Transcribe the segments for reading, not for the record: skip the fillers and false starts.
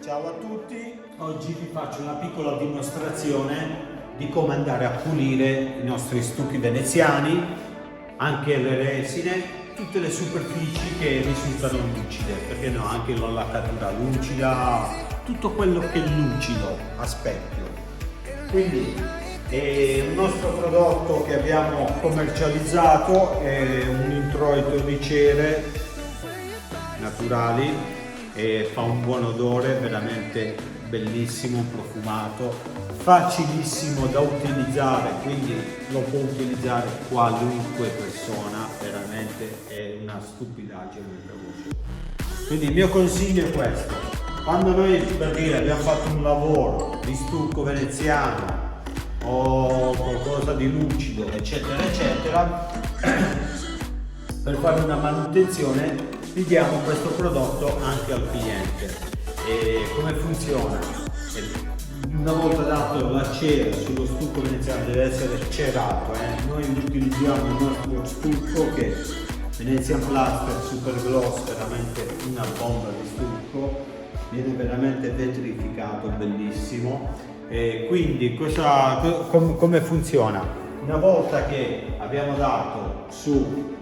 Ciao a tutti, oggi vi faccio una piccola dimostrazione di come andare a pulire i nostri stucchi veneziani, anche le resine, tutte le superfici che risultano lucide, perché no, anche la laccatura lucida, tutto quello che è lucido a specchio. Quindi è un nostro prodotto che abbiamo commercializzato, è un introito di cere naturali e fa un buon odore, veramente bellissimo, profumato, facilissimo da utilizzare, quindi lo può utilizzare qualunque persona, veramente è una stupidaggine per voce. Quindi il mio consiglio è questo: quando noi, per dire, abbiamo fatto un lavoro di stucco veneziano o qualcosa di lucido, eccetera eccetera, per fare una manutenzione vi diamo questo prodotto anche al cliente. E come funziona? Una volta dato la cera sullo stucco veneziano, deve essere cerato, noi utilizziamo il nostro stucco che è Venezian Plaster Super Gloss, veramente una bomba di stucco, viene veramente vetrificato, bellissimo. E quindi come funziona? Una volta che abbiamo dato su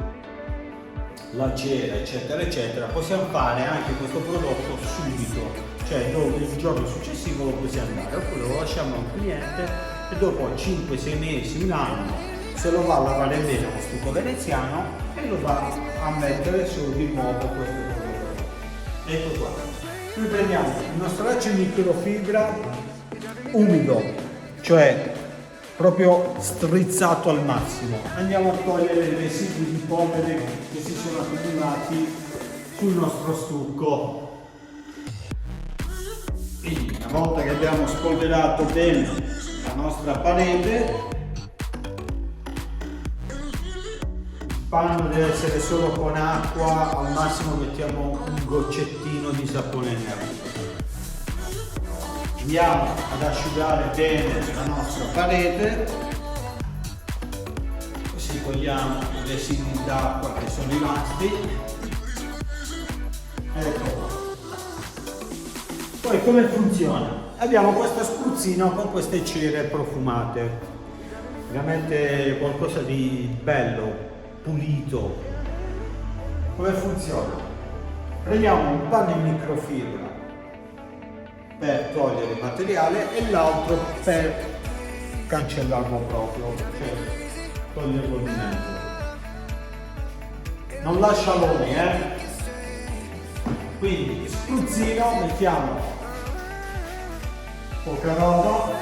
la cera eccetera eccetera, possiamo fare anche questo prodotto subito, cioè dopo il giorno successivo lo possiamo dare, oppure lo lasciamo a un cliente e dopo 5-6 mesi, un anno, se lo va a lavare bene lo stucco veneziano e lo va a mettere su di nuovo questo prodotto. Ecco qua, noi prendiamo il nostro laccio in microfibra umido, cioè proprio strizzato al massimo, andiamo a togliere i residui di polvere che si sono accumulati sul nostro stucco. Quindi una volta che abbiamo spolverato bene la nostra parete, il panno deve essere solo con acqua, al massimo mettiamo un goccettino di sapone nero. Andiamo ad asciugare bene la nostra parete, così togliamo i residui d'acqua che sono rimasti. Ecco qua. Poi come funziona? Abbiamo questo spruzzino con queste cere profumate, veramente qualcosa di bello, pulito. Come funziona? Prendiamo un panno in microfibra per togliere il materiale e l'altro per cancellarlo proprio, cioè toglierlo di mezzo. Non lascia aloni, Quindi spruzzino, mettiamo poca roba,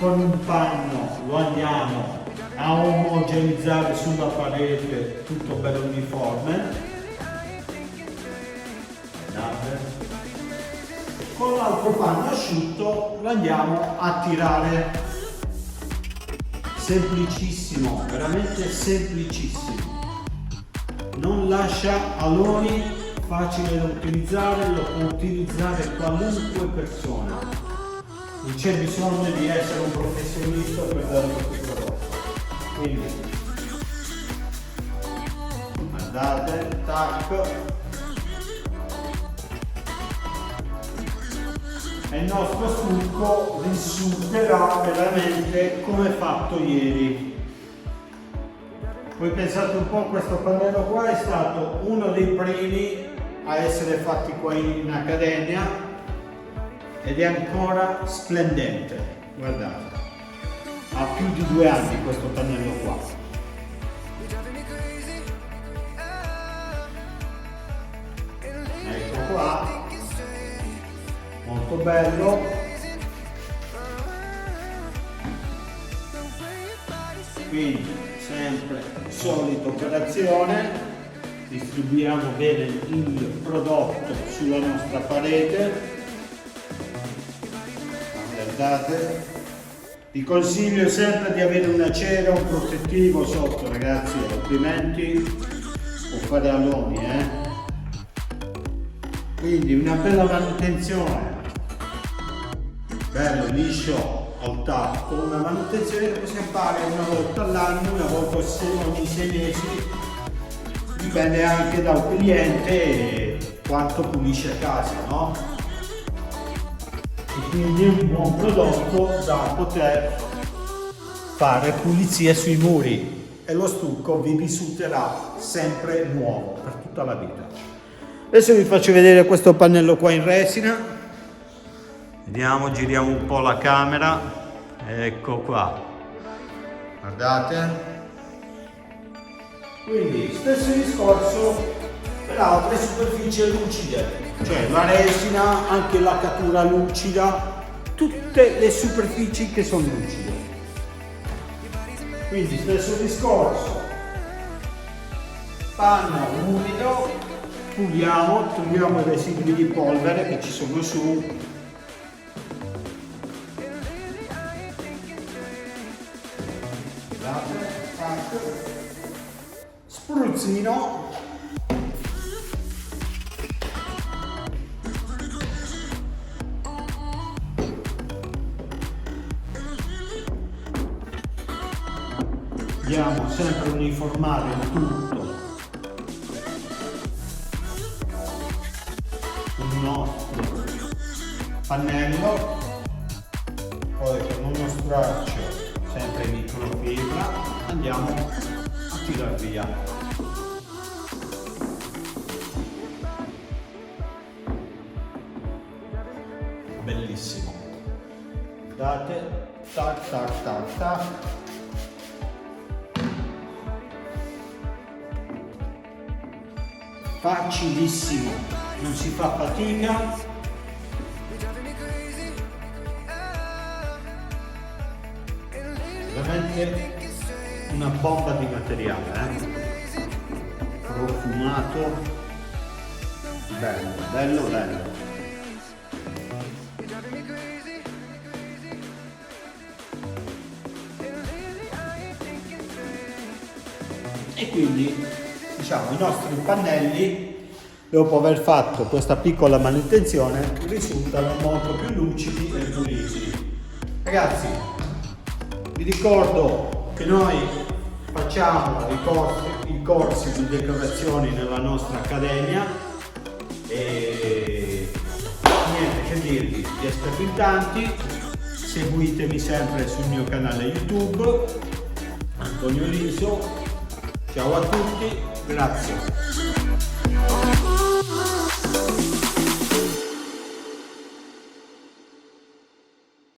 con un panno lo andiamo a omogenizzare sulla parete, tutto bello uniforme. Con l'altro panno asciutto lo andiamo a tirare, semplicissimo, veramente semplicissimo, non lascia aloni, facile da utilizzare, lo può utilizzare qualunque persona, non c'è bisogno di essere un professionista per dare questo prodotto. Quindi guardate, tac, e il nostro stucco risulterà veramente come fatto ieri. Voi pensate un po', questo pannello qua è stato uno dei primi a essere fatti qua in accademia ed è ancora splendente, guardate, ha più di 2 anni questo pannello qua. Ecco qua, molto bello. Quindi sempre solita operazione, distribuiamo bene il prodotto sulla nostra parete. Guardate, vi consiglio sempre di avere una cera, un protettivo sotto, ragazzi, altrimenti può fare aloni, Quindi una bella manutenzione, bello liscio al tatto, una manutenzione che possiamo fare una volta all'anno, una volta ogni 6 mesi, dipende anche dal cliente quanto pulisce a casa, no? E quindi è un buon prodotto da poter fare pulizia sui muri e lo stucco vi risulterà sempre nuovo per tutta la vita. Adesso vi faccio vedere questo pannello qua in resina. Vediamo, giriamo un po' la camera. Ecco qua, guardate. Quindi stesso discorso per altre superfici lucide, cioè la resina, anche la cattura lucida, tutte le superfici che sono lucide. Quindi stesso discorso, panno umido, puliamo, togliamo i residui di polvere che ci sono su. Spruzzino. Andiamo sempre a uniformare il tutto sul nostro pannello, poi con uno straccio sempre in microfibra andiamo a tirar via. Bellissimo, guardate, tac tac tac tac. Facilissimo, non si fa fatica. Veramente una bomba di materiale, profumato, bello, bello, bello. E quindi diciamo i nostri pannelli, dopo aver fatto questa piccola manutenzione, risultano molto più lucidi e puliti. Ragazzi, vi ricordo che noi facciamo i corsi di decorazione nella nostra accademia e niente che dirvi, vi aspetto in tanti, seguitemi sempre sul mio canale YouTube, Antonio Liso. Ciao a tutti, grazie.